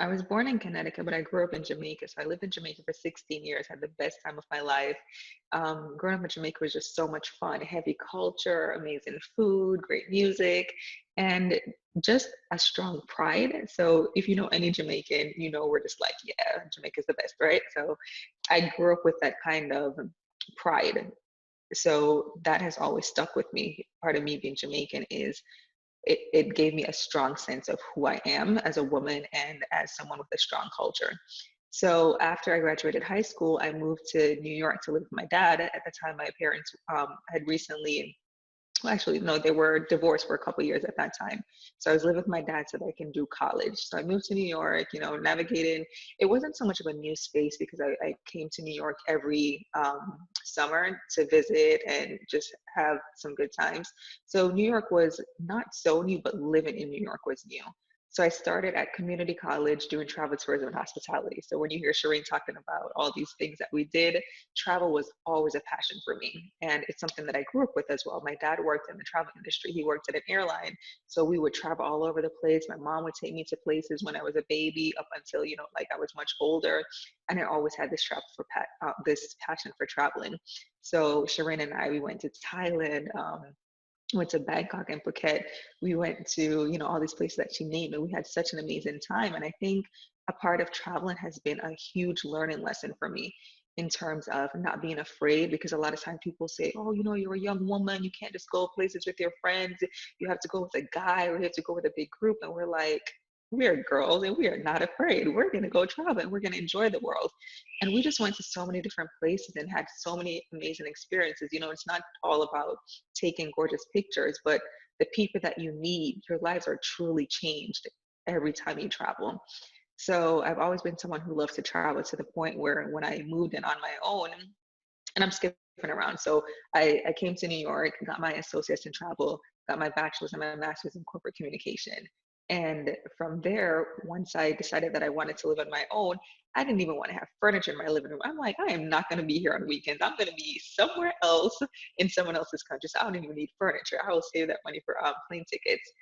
I was born in Connecticut, but I grew up in Jamaica. So I lived in Jamaica for 16 years, had the best time of my life. Growing up in Jamaica was just so much fun, heavy culture, amazing food, great music, and just a strong pride. So if you know any Jamaican, you know we're just like, yeah, Jamaica's the best, right? So I grew up with that kind of pride. So that has always stuck with me. Part of me being Jamaican is it gave me a strong sense of who I am as a woman and as someone with a strong culture. So after I graduated high school, I moved to New York to live with my dad. At the time, my parents had recently, well, actually, no, they were divorced for a couple of years at that time. So I was living with my dad so that I can do college. So I moved to New York, navigating. It wasn't so much of a new space because I came to New York every summer to visit and just have some good times. So New York was not so new, but living in New York was new. So I started at community college doing travel, tourism, and hospitality. So when you hear Sherane talking about all these things that we did, travel was always a passion for me. And it's something that I grew up with as well. My dad worked in the travel industry. He worked at an airline. So we would travel all over the place. My mom would take me to places when I was a baby up until, like I was much older. And I always had this this passion for traveling. So Sherane and I, we went to Thailand, went to Bangkok and Phuket. We went to, all these places that she named, and we had such an amazing time. And I think a part of traveling has been a huge learning lesson for me in terms of not being afraid, because a lot of times people say, oh, you're a young woman, you can't just go places with your friends. You have to go with a guy or you have to go with a big group. And we're like, we are girls and we are not afraid. We're going to go travel and we're going to enjoy the world. And we just went to so many different places and had so many amazing experiences. It's not all about taking gorgeous pictures, but the people that you meet, your lives are truly changed every time you travel. So I've always been someone who loves to travel, to the point where when I moved in on my own, and I'm skipping around. So I came to New York, got my associates in travel, got my bachelor's and my master's in corporate communication. And from there, once I decided that I wanted to live on my own, I didn't even want to have furniture in my living room. I'm like, I am not going to be here on weekends. I'm going to be somewhere else in someone else's country. So I don't even need furniture. I will save that money for plane tickets.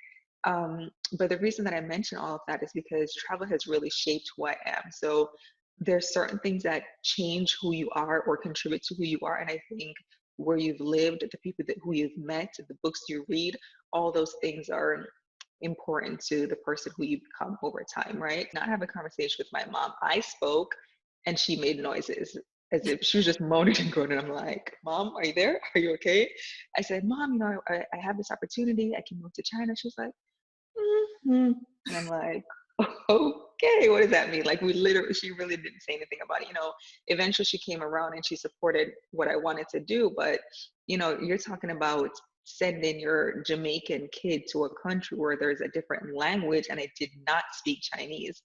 But the reason that I mention all of that is because travel has really shaped who I am. So there's certain things that change who you are or contribute to who you are. And I think where you've lived, the people who you've met, the books you read, all those things are important to the person who you become over time, right? Not have a conversation with my mom. I spoke and she made noises as if she was just moaning and groaning. I'm like, Mom, are you there? Are you okay? I said, Mom, I have this opportunity. I can move to China. She was like, mm-hmm. And I'm like, okay, what does that mean? Like, she really didn't say anything about it. Eventually she came around and she supported what I wanted to do. But, you're talking about sending your Jamaican kid to a country where there's a different language, and I did not speak Chinese.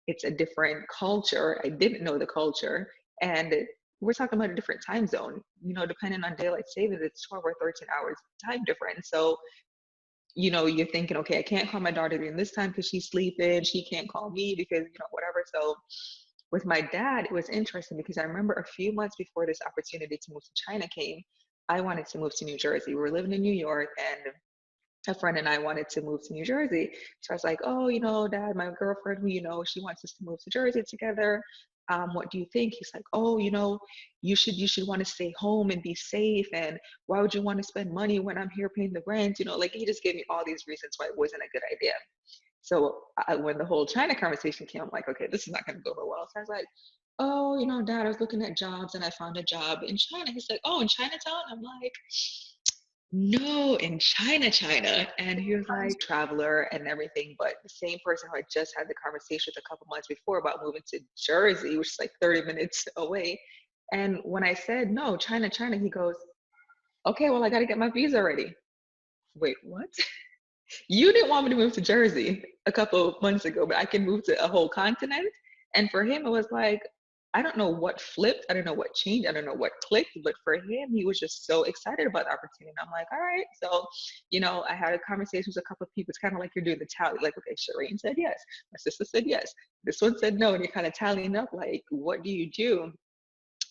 It's a different culture. I didn't know the culture. And we're talking about a different time zone, depending on daylight savings, it's 12 or 13 hours time difference. So you're thinking, okay, I can't call my daughter during this time because she's sleeping. She can't call me because, whatever. So with my dad, it was interesting because I remember a few months before this opportunity to move to China came, I wanted to move to New Jersey. We were living in New York, and a friend and I wanted to move to New Jersey. So I was like, oh, Dad, my girlfriend, who she wants us to move to Jersey together. What do you think? He's like, oh, you should want to stay home and be safe. And why would you want to spend money when I'm here paying the rent? Like, he just gave me all these reasons why it wasn't a good idea. So when the whole China conversation came, I'm like, okay, this is not going to go over well. So I was like, oh, Dad, I was looking at jobs and I found a job in China. He's like, oh, in Chinatown? I'm like, no, in China. And he was like, traveler and everything, but the same person who I just had the conversation with a couple months before about moving to Jersey, which is like 30 minutes away. And when I said, no, China, he goes, okay, well, I got to get my visa ready. Wait, what? You didn't want me to move to Jersey a couple of months ago, but I can move to a whole continent. And for him, it was like, I don't know what flipped. I don't know what changed. I don't know what clicked, but for him, he was just so excited about the opportunity. And I'm like, all right. So, I had a conversation with a couple of people. It's kind of like you're doing the tally. Like, okay, Sherane said yes. My sister said yes. This one said no. And you're kind of tallying up, like, what do you do?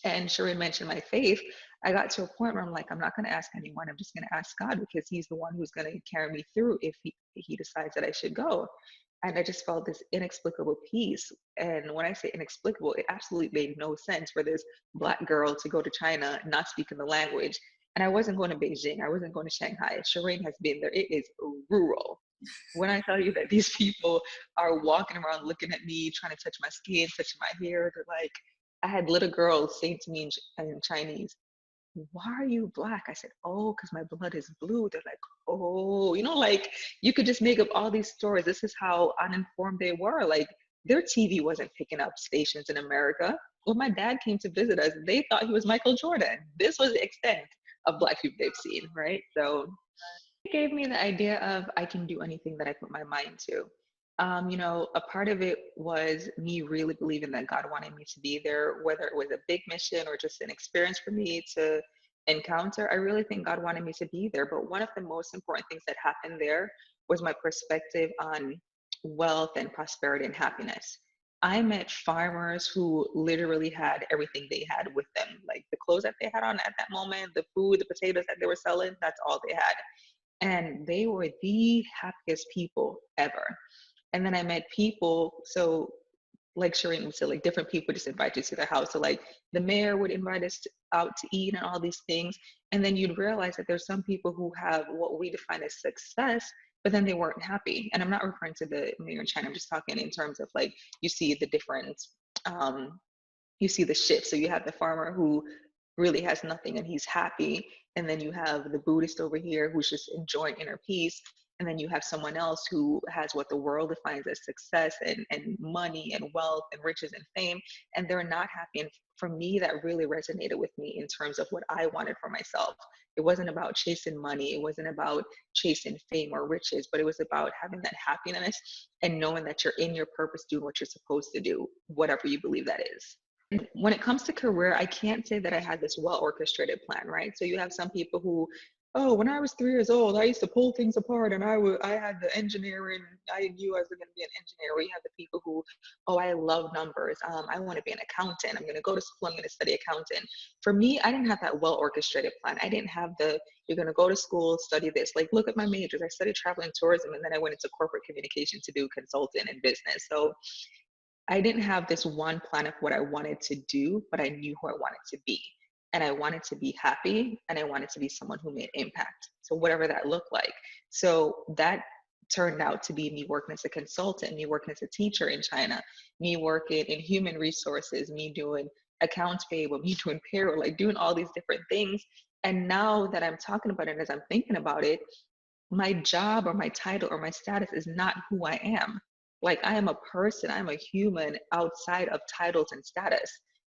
And Shereen mentioned my faith. I got to a point where I'm like, I'm not going to ask anyone. I'm just going to ask God because He's the one who's going to carry me through if he decides that I should go. And I just felt this inexplicable peace. And when I say inexplicable, it absolutely made no sense for this Black girl to go to China, not speaking the language. And I wasn't going to Beijing. I wasn't going to Shanghai. Shereen has been there. It is rural. When I tell you that these people are walking around looking at me, trying to touch my skin, touching my hair, they're like, I had little girls saying to me in Chinese, why are you Black? I said, oh, because my blood is blue. They're like, oh, like you could just make up all these stories. This is how uninformed they were. Like their TV wasn't picking up stations in America. When my dad came to visit us, they thought he was Michael Jordan. This was the extent of Black people they've seen, right? So it gave me the idea of I can do anything that I put my mind to. A part of it was me really believing that God wanted me to be there, whether it was a big mission or just an experience for me to encounter. I really think God wanted me to be there. But one of the most important things that happened there was my perspective on wealth and prosperity and happiness. I met farmers who literally had everything they had with them, like the clothes that they had on at that moment, the food, the potatoes that they were selling, that's all they had. And they were the happiest people ever. And then I met people, so like Shereen would say, like different people just invite you to their house. So like the mayor would invite us out to eat and all these things. And then you'd realize that there's some people who have what we define as success, but then they weren't happy. And I'm not referring to the mayor in China. I'm just talking in terms of like, you see the different, um, you see the shift. So you have the farmer who really has nothing and he's happy. And then you have the Buddhist over here who's just enjoying inner peace. And then you have someone else who has what the world defines as success and money and wealth and riches and fame, and they're not happy. And for me, that really resonated with me in terms of what I wanted for myself. It wasn't about chasing money, it wasn't about chasing fame or riches, but it was about having that happiness and knowing that you're in your purpose, doing what you're supposed to do, whatever you believe that is. When it comes to career, I can't say that I had this well orchestrated plan, right? So you have some people who, oh, when I was 3 years old, I used to pull things apart and I had the engineering, I knew I was going to be an engineer. We have the people who, oh, I love numbers. I want to be an accountant. I'm going to go to school. I'm going to study accounting. For me, I didn't have that well orchestrated plan. I didn't have you're going to go to school, study this. Like, look at my majors. I studied travel and tourism, and then I went into corporate communication to do consulting and business. So I didn't have this one plan of what I wanted to do, but I knew who I wanted to be. And I wanted to be happy and I wanted to be someone who made impact. So whatever that looked like. So that turned out to be me working as a consultant, me working as a teacher in China, me working in human resources, me doing accounts payable, me doing payroll, like doing all these different things. And now that I'm talking about it, as I'm thinking about it, my job or my title or my status is not who I am. Like I am a person, I'm a human outside of titles and status.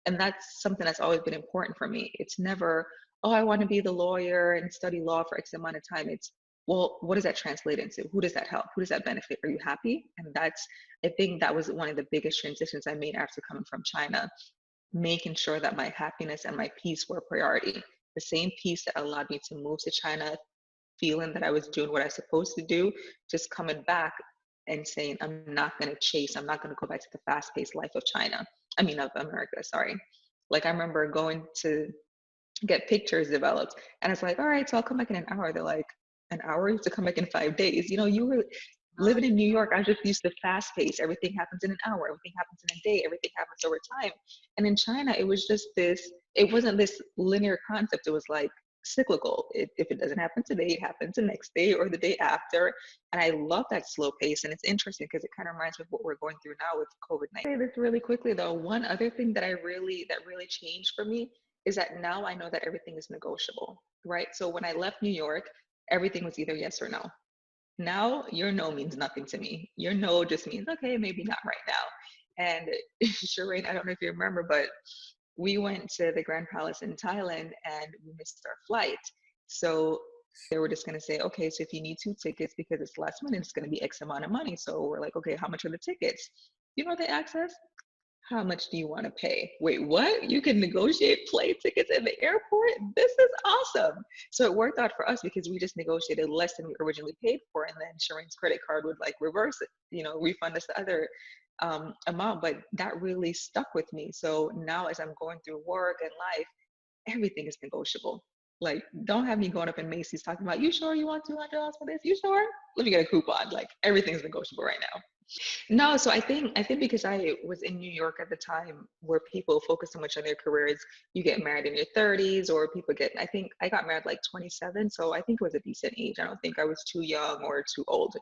And that's something that's always been important for me. It's never, oh, I want to be the lawyer and study law for X amount of time. It's, well, what does that translate into? Who does that help? Who does that benefit? Are you happy? And I think that was one of the biggest transitions I made after coming from China, making sure that my happiness and my peace were a priority. The same peace that allowed me to move to China feeling that I was doing what I was supposed to do, just coming back and saying, I'm not going to chase, I'm not going to go back to the fast paced life of of America, sorry. Like I remember going to get pictures developed and it's like, all right, so I'll come back in an hour. They're like, an hour? You have to come back in 5 days. You were living in New York. I just used to fast pace. Everything happens in an hour. Everything happens in a day. Everything happens over time. And in China, it was just it wasn't this linear concept. It was like, cyclical. If it doesn't happen today, it happens the next day or the day after. And I love that slow pace. And it's interesting because it kind of reminds me of what we're going through now with COVID-19. Say this really quickly though. One other thing that really changed for me is that now I know that everything is negotiable, right? So when I left New York, everything was either yes or no. Now your no means nothing to me. Your no just means, okay, maybe not right now. And Sherane, I don't know if you remember, but we went to the Grand Palace in Thailand and we missed our flight. So they were just going to say, okay, so if you need 2 tickets because it's last minute, it's going to be X amount of money. So we're like, okay, how much are the tickets? You know what they asked us? how much do you want to pay? Wait, what? You can negotiate plane tickets in the airport? This is awesome. So it worked out for us because we just negotiated less than we originally paid for. And then Sharene's credit card would like reverse it, refund us the other amount. But that really stuck with me. So now as I'm going through work and life, everything is negotiable. Like, don't have me going up in Macy's talking about, you sure you want $200 for this? You sure? Let me get a coupon. Like, everything's negotiable right now. No, so I think because I was in New York at the time where people focus so much on their careers, you get married in your 30s, or people get, I think I got married like 27, so I think it was a decent age. I don't think I was too young or too old.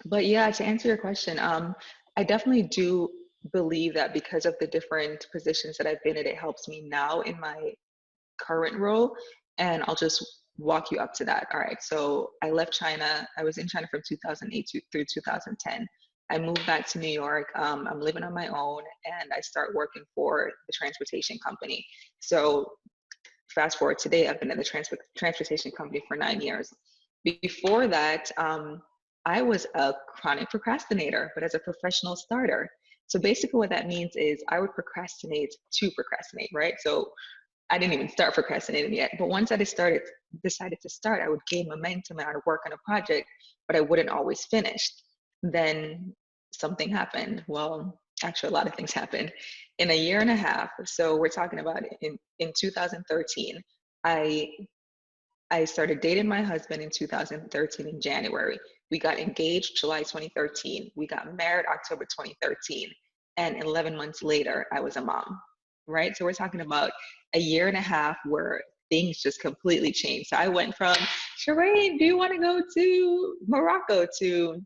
But yeah, to answer your question, I definitely do believe that because of the different positions that I've been in, it helps me now in my current role. And I'll just walk you up to that. All right. So I left China. I was in China from 2008 through 2010. I moved back to New York. I'm living on my own, and I start working for the transportation company. So fast forward today, I've been in the transportation company for 9 years. Before that, I was a chronic procrastinator, but as a professional starter. So basically what that means is I would procrastinate to procrastinate, right? So I didn't even start procrastinating yet, but once I decided to start, I would gain momentum and I would work on a project, but I wouldn't always finish. Then something happened. Well, actually, a lot of things happened in a year and a half. So we're talking about in 2013. I I started dating my husband in 2013 in January. We got engaged July 2013. We got married October 2013. And 11 months later, I was a mom, right? So we're talking about a year and a half where things just completely changed. So I went from, Sherane, do you want to go to Morocco to,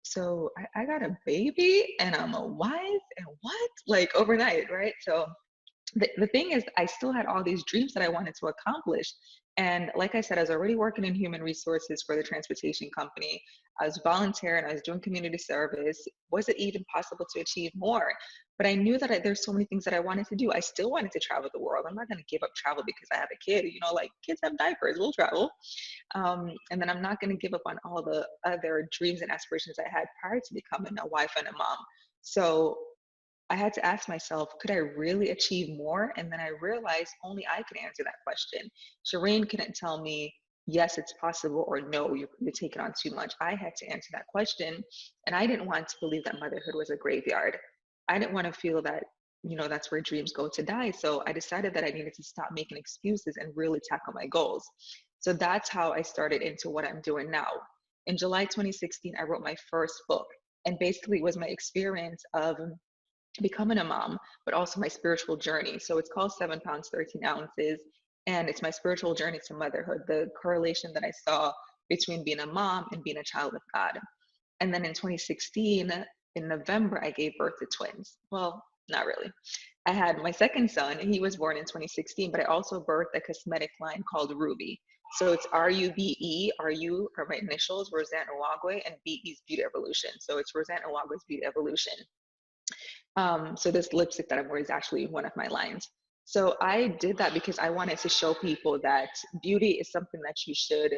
so I got a baby and I'm a wife and what? Like overnight, right? So the thing is, I still had all these dreams that I wanted to accomplish. And like I said, I was already working in human resources for the transportation company. I was volunteering, I was doing community service. Was it even possible to achieve more? But I knew that there's so many things that I wanted to do. I still wanted to travel the world. I'm not going to give up travel because I have a kid. Like kids have diapers, we'll travel. And then I'm not going to give up on all the other dreams and aspirations I had prior to becoming a wife and a mom. So I had to ask myself, could I really achieve more? And then I realized only I could answer that question. Sherane couldn't tell me, yes, it's possible, or no, you're taking on too much. I had to answer that question. And I didn't want to believe that motherhood was a graveyard. I didn't want to feel that, that's where dreams go to die. So I decided that I needed to stop making excuses and really tackle my goals. So that's how I started into what I'm doing now. In July 2016, I wrote my first book. And basically it was my experience of becoming a mom, but also my spiritual journey. So it's called 7 pounds, 13 ounces. And it's my spiritual journey to motherhood, the correlation that I saw between being a mom and being a child of God. And then in 2016, in November, I gave birth to twins. Well, not really. I had my second son, and he was born in 2016, but I also birthed a cosmetic line called Ruby. So it's RUBE, RU are my initials, Roseanne Uwague, and BE's Beauty Evolution. So it's Roseanne Uwague's Beauty Evolution. So this lipstick that I'm wearing is actually one of my lines. So I did that because I wanted to show people that beauty is something that you should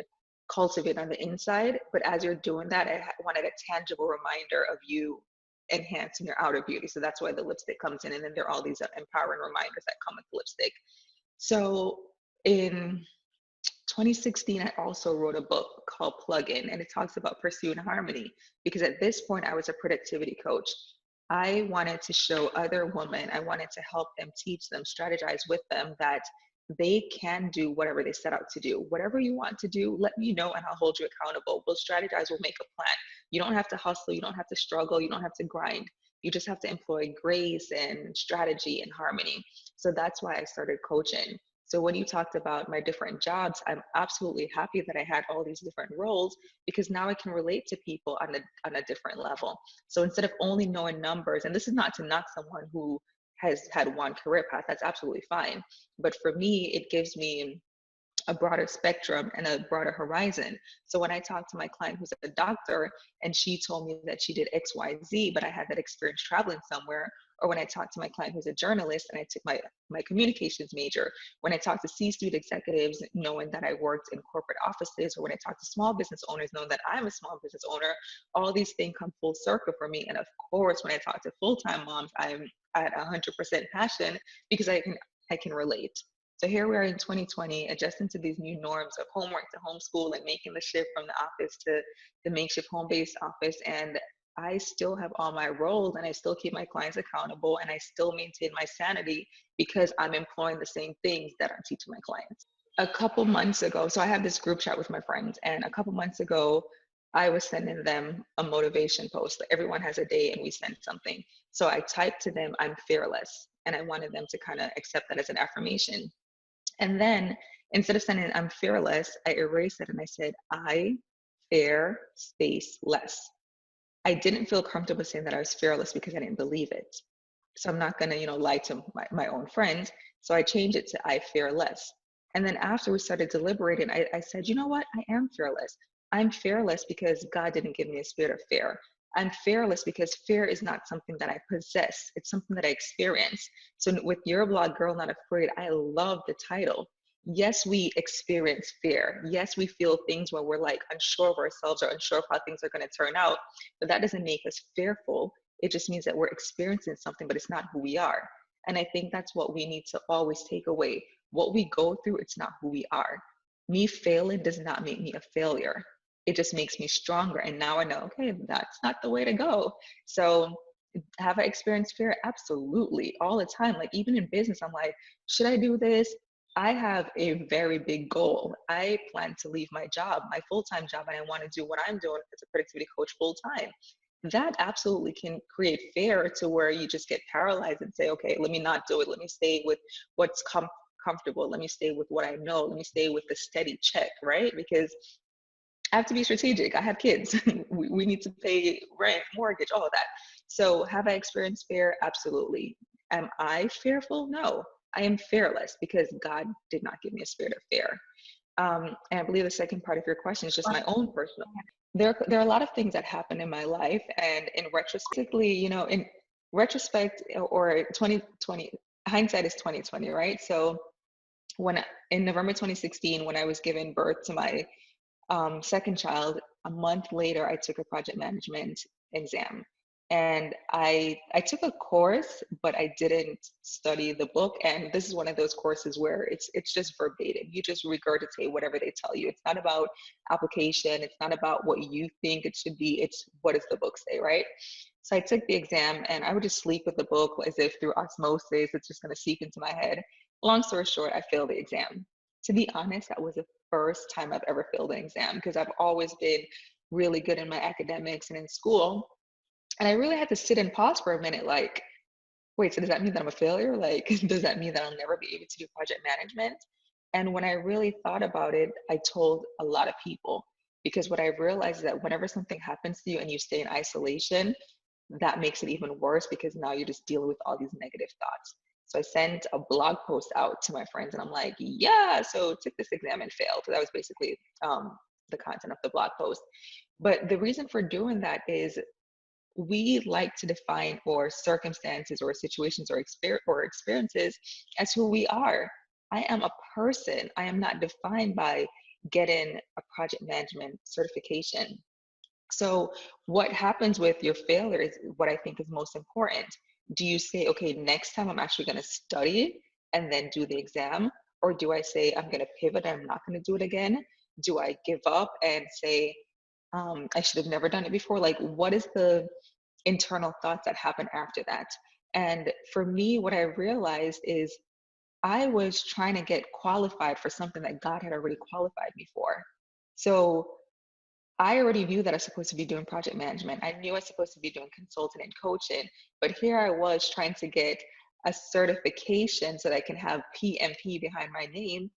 cultivate on the inside. But as you're doing that, I wanted a tangible reminder of you enhancing your outer beauty. So that's why the lipstick comes in. And then there are all these empowering reminders that come with the lipstick. So in 2016, I also wrote a book called Plug In, and it talks about pursuing harmony. Because at this point, I was a productivity coach. I wanted to show other women, I wanted to help them, teach them, strategize with them that they can do whatever they set out to do. Whatever you want to do, let me know and I'll hold you accountable. We'll strategize, we'll make a plan. You don't have to hustle, you don't have to struggle, you don't have to grind. You just have to employ grace and strategy and harmony. So that's why I started coaching. So when you talked about my different jobs, I'm absolutely happy that I had all these different roles because now I can relate to people on a different level. So instead of only knowing numbers, and this is not to knock someone who has had one career path, that's absolutely fine. But for me, it gives me a broader spectrum and a broader horizon. So when I talked to my client who's a doctor and she told me that she did XYZ, but I had that experience traveling somewhere, or when I talk to my client who's a journalist and I took my communications major, when I talk to C-suite executives, knowing that I worked in corporate offices, or when I talk to small business owners, knowing that I'm a small business owner, all these things come full circle for me. And of course, when I talk to full-time moms, I'm at 100% passion because I can relate. So here we are in 2020, adjusting to these new norms of homework to homeschool and making the shift from the office to the makeshift home-based office. And I still have all my roles and I still keep my clients accountable and I still maintain my sanity because I'm employing the same things that I'm teaching my clients. A couple months ago, so I have this group chat with my friends, and a couple months ago, I was sending them a motivation post. Everyone has a day and we send something. So I typed to them, I'm fearless. And I wanted them to kind of accept that as an affirmation. And then instead of sending I'm fearless, I erased it and I said, I fear space less. I didn't feel comfortable saying that I was fearless because I didn't believe it. So I'm not going to, lie to my own friends. So I changed it to I fear less. And then after we started deliberating, I said, you know what? I am fearless. I'm fearless because God didn't give me a spirit of fear. I'm fearless because fear is not something that I possess. It's something that I experience. So with your blog, Girl Not Afraid, I love the title. Yes, we experience fear. Yes, we feel things when we're like unsure of ourselves or unsure of how things are going to turn out, but that doesn't make us fearful. It just means that we're experiencing something, but it's not who we are. And I think that's what we need to always take away. What we go through, it's not who we are. Me failing does not make me a failure. It just makes me stronger. And now I know, okay, that's not the way to go. So have I experienced fear? Absolutely. All the time. Like even in business, I'm like, should I do this? I have a very big goal. I plan to leave my job, my full-time job, and I want to do what I'm doing as a productivity coach full-time. That absolutely can create fear to where you just get paralyzed and say, okay, let me not do it. Let me stay with what's comfortable. Let me stay with what I know. Let me stay with the steady check, right? Because I have to be strategic. I have kids. we need to pay rent, mortgage, all of that. So have I experienced fear? Absolutely. Am I fearful? No, I am fearless because God did not give me a spirit of fear. And I believe the second part of your question is just my own personal. There are a lot of things that happen in my life, and in retrospect, in retrospect or 2020, hindsight is 2020, right? So when in November 2016, when I was giving birth to my second child, a month later, I took a project management exam. And I took a course, but I didn't study the book. And this is one of those courses where it's just verbatim. You just regurgitate whatever they tell you. It's not about application. It's not about what you think it should be. It's what does the book say, right? So I took the exam and I would just sleep with the book as if through osmosis, it's just going to seep into my head. Long story short, I failed the exam. To be honest, that was the first time I've ever failed an exam because I've always been really good in my academics and in school. And I really had to sit and pause for a minute, like, wait, so does that mean that I'm a failure? Like, does that mean that I'll never be able to do project management? And when I really thought about it, I told a lot of people because what I realized is that whenever something happens to you and you stay in isolation, that makes it even worse because now you're just dealing with all these negative thoughts. So I sent a blog post out to my friends and I'm like, yeah, so took this exam and failed. So that was basically the content of the blog post. But the reason for doing that is we like to define or circumstances or situations or experiences as who we are. I am a person. I am not defined by getting a project management certification. So what happens with your failure is what I think is most important. Do you say, okay, next time I'm actually going to study and then do the exam? Or do I say, I'm going to pivot and I'm not going to do it again? Do I give up and say, I should have never done it before? Like, what is the internal thoughts that happen after that? And for me, what I realized is I was trying to get qualified for something that God had already qualified me for. So I already knew that I was supposed to be doing project management. I knew I was supposed to be doing consulting and coaching, but here I was trying to get a certification so that I can have PMP behind my name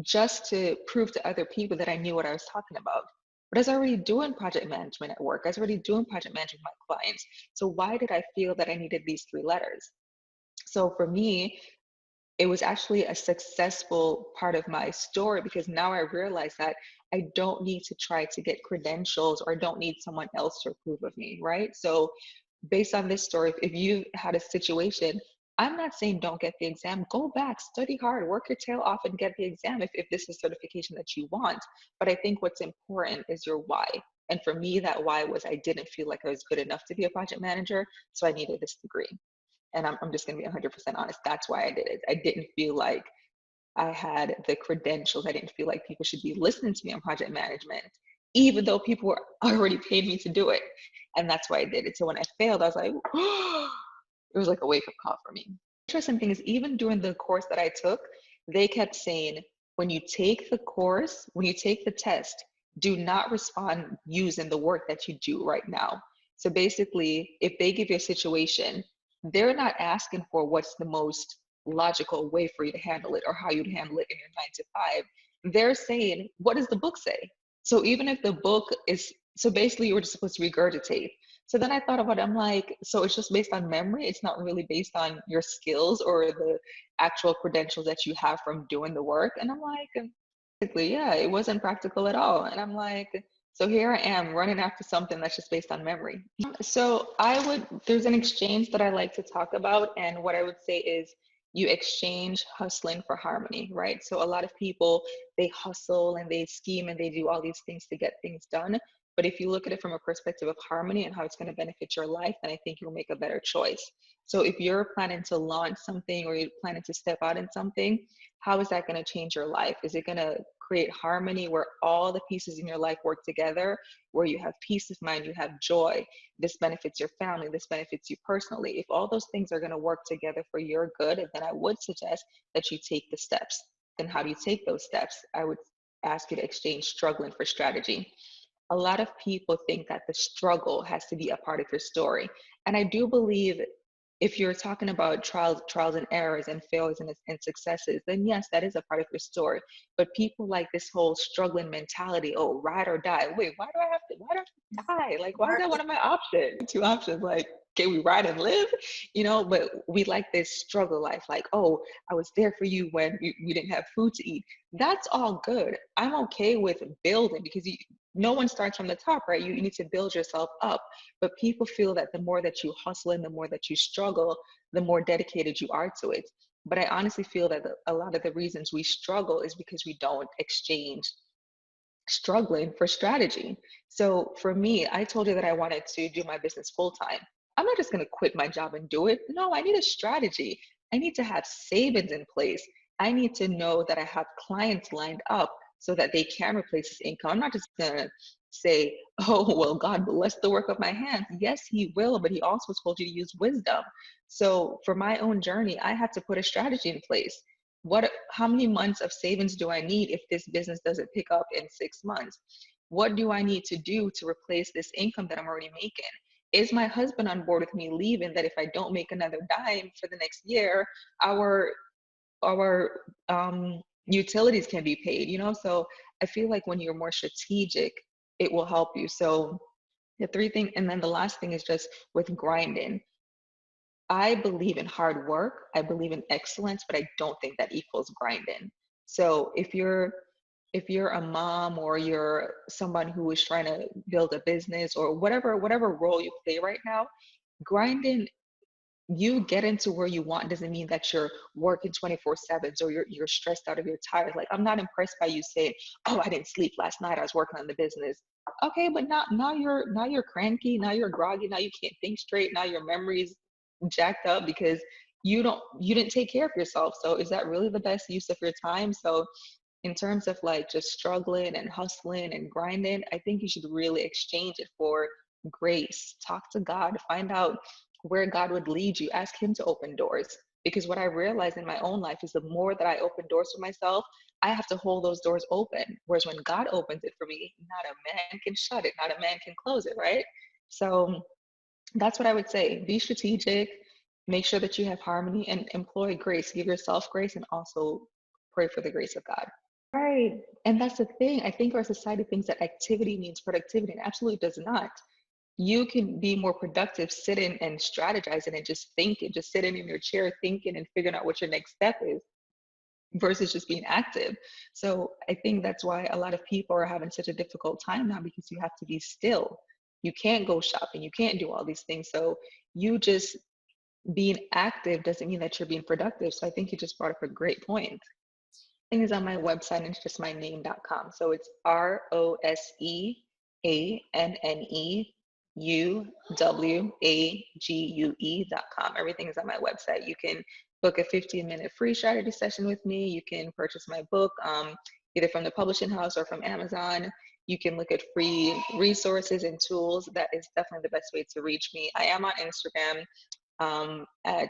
just to prove to other people that I knew what I was talking about. But I was already doing project management at work. I was already doing project management with my clients. So why did I feel that I needed these three letters? So for me, it was actually a successful part of my story because now I realize that I don't need to try to get credentials or I don't need someone else to approve of me, right? So based on this story, if you had a situation, I'm not saying don't get the exam. Go back, study hard, work your tail off and get the exam if this is certification that you want. But I think what's important is your why. And for me, that why was I didn't feel like I was good enough to be a project manager, so I needed this degree. And I'm just going to be 100% honest. That's why I did it. I didn't feel like I had the credentials. I didn't feel like people should be listening to me on project management, even though people were already paid me to do it. And that's why I did it. So when I failed, I was like, it was like a wake up call for me. Interesting thing is, even during the course that I took, they kept saying, when you take the course, when you take the test, do not respond using the work that you do right now. So basically, if they give you a situation, they're not asking for what's the most logical way for you to handle it or how you'd handle it in your 9 to 5. They're saying, what does the book say? So even if the book is, so basically you were just supposed to regurgitate. So then I thought about it, I'm like, so it's just based on memory. It's not really based on your skills or the actual credentials that you have from doing the work. And I'm like, basically, yeah, it wasn't practical at all. And I'm like, so here I am running after something that's just based on memory. So there's an exchange that I like to talk about. And what I would say is you exchange hustling for harmony, right? So a lot of people, they hustle and they scheme and they do all these things to get things done. But if you look at it from a perspective of harmony and how it's going to benefit your life, then I think you'll make a better choice. So if you're planning to launch something or you're planning to step out in something, how is that going to change your life? Is it going to create harmony where all the pieces in your life work together, where you have peace of mind, you have joy? This benefits your family, this benefits you personally. If all those things are going to work together for your good, then I would suggest that you take the steps. Then how do you take those steps? I would ask you to exchange struggling for strategy. A lot of people think that the struggle has to be a part of your story. And I do believe if you're talking about trials and errors and failures and successes, then yes, that is a part of your story. But people like this whole struggling mentality, oh, ride or die. Wait, why do I have to die? Like, why is that one of my options? Two options, like, can we ride and live? But we like this struggle life, like, oh, I was there for you when we didn't have food to eat. That's all good. I'm okay with building because no one starts from the top, right? You need to build yourself up. But people feel that the more that you hustle and the more that you struggle, the more dedicated you are to it. But I honestly feel that a lot of the reasons we struggle is because we don't exchange struggling for strategy. So for me, I told you that I wanted to do my business full time. I'm not just going to quit my job and do it. No, I need a strategy. I need to have savings in place. I need to know that I have clients lined up so that they can replace this income. I'm not just going to say, oh, well, God bless the work of my hands. Yes, He will, but He also told you to use wisdom. So for my own journey, I had to put a strategy in place. How many months of savings do I need if this business doesn't pick up in 6 months? What do I need to do to replace this income that I'm already making? Is my husband on board with me leaving, that if I don't make another dime for the next year, our utilities can be paid? So I feel like when you're more strategic, it will help you. So the three things, and then the last thing is just with grinding. I believe in hard work. I believe in excellence, but I don't think that equals grinding. So if you're a mom or you're someone who is trying to build a business or whatever role you play right now, grinding, you get into where you want doesn't mean that you're working 24/7 or you're stressed out or you're tired. Like, I'm not impressed by you saying, oh, I didn't sleep last night, I was working on the business. Okay, but now you're cranky, now you're groggy, now you can't think straight, now your memory's jacked up because you didn't take care of yourself. So is that really the best use of your time? So in terms of like just struggling and hustling and grinding, I think you should really exchange it for grace. Talk to God, find out where God would lead you, ask Him to open doors. Because what I realized in my own life is the more that I open doors for myself, I have to hold those doors open. Whereas when God opens it for me, not a man can shut it, not a man can close it, right? So that's what I would say. Be strategic, make sure that you have harmony, and employ grace. Give yourself grace and also pray for the grace of God. Right. And that's the thing. I think our society thinks that activity means productivity, and absolutely does not. You can be more productive sitting and strategizing and just thinking, just sitting in your chair thinking and figuring out what your next step is versus just being active. So I think that's why a lot of people are having such a difficult time now, because you have to be still. you can't go shopping, you can't do all these things. So you just being active doesn't mean that you're being productive. So I think you just brought up a great point. Thing is on my website, and it's just my name.com. So it's RoseAnneUwague.com. Everything is on my website. You can book a 15-minute free strategy session with me. You can purchase my book, either from the publishing house or from Amazon. You can look at free resources and tools. That is definitely the best way to reach me. I am on Instagram at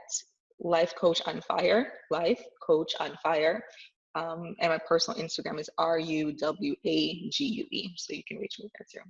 Life Coach on Fire, Life Coach on Fire. And my personal Instagram is RUWAGUE. So you can reach me there too.